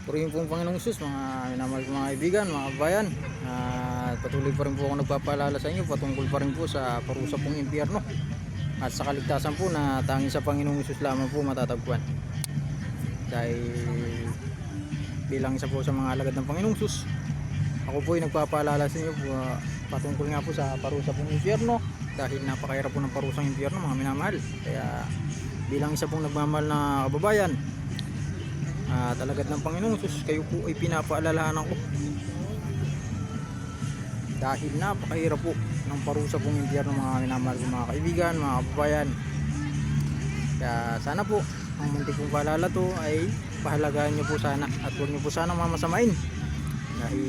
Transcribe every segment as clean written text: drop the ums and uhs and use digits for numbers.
Purihin po ang Panginoong Sus, mga minamahal ko mga kaibigan, mga kabayan. Patuloy pa rin po ako nagpapaalala sa inyo patungkol pa rin po sa parusa pong impyerno at sa kaligtasan po na tanging sa Panginoong Sus lamang po matatagpuan. Dahil bilang isa po sa mga alagad ng Panginoong Sus, ako po ay nagpapaalala sa inyo po, patungkol nga po sa parusa pong impyerno, dahil napakahirap po ng parusang impyerno mga minamahal. Kaya bilang isa pong nagmamahal na kababayan at alagad ng Panginoong Sus, kayo po ay pinapaalalahanan ko, dahil napakahirap po ng parusa pong impyerno mga minamahal ko mga kaibigan, mga kababayan. Kaya sana po ang muntik kong paalala to ay pahalagaan nyo po sana, at huwag nyo po sana mamasamain, dahil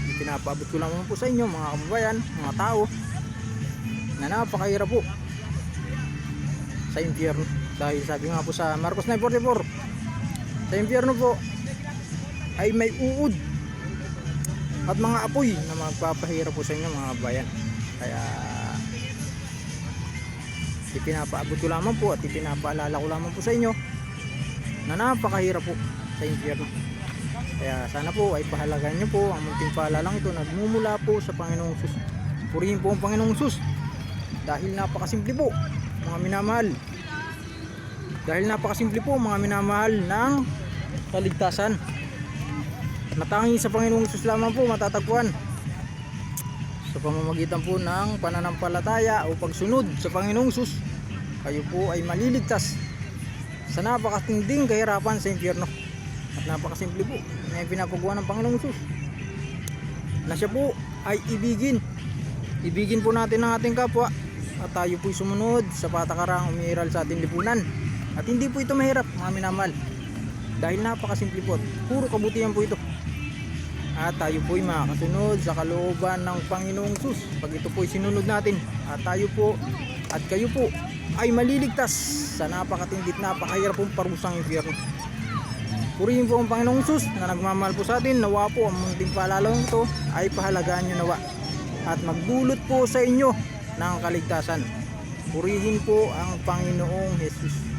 ipinapaabot ko lang po sa inyo mga kababayan, mga tao, na napakahirap po sa impyerno. Dahil sabi nga po sa Marcos 9:44, sa impyerno po ay may uod at mga apoy na magpapahirap po sa inyo mga kabayan. Kaya ipinapaabot ko lamang po at ipinapaalala ko lamang po sa inyo na napakahirap po sa impyerno. Kaya sana po ay pahalagaan nyo po ang munting paalalang ito, nagmumula po sa Panginoong Sus. Purihin po ang Panginoong Sus, dahil napakasimple po mga minamahal. Dahil napakasimple po mga minamahal ng kaligtasan na tanging sa Panginoong Sus lamang po matatagpuan, sa pamamagitan po ng pananampalataya o pagsunod sa Panginoong Sus. Kayo po ay maliligtas sa napakatinding kahirapan sa impyerno. At napakasimple po na pinapagawa ng Panginoong Sus, na siya po ay ibigin po natin ang ating kapwa, at tayo po'y sumunod sa patakarang umiiral sa ating lipunan. At hindi po ito mahirap mga minamahal, dahil napakasimple po, puro kabutihan po ito. At tayo po'y makakasunod sa kalooban ng Panginoong Sus pag ito po'y sinunod natin. At tayo po at kayo po ay maliligtas sa napakatindit, napakahirap pong parusang impyerno. Purihin po ang Panginoong Sus na nagmamahal po sa atin. Nawa po ang munting paalalang ito ay pahalagaan nyo nawa, at magdulot po sa inyo ng kaligtasan. Purihin po ang Panginoong Jesus.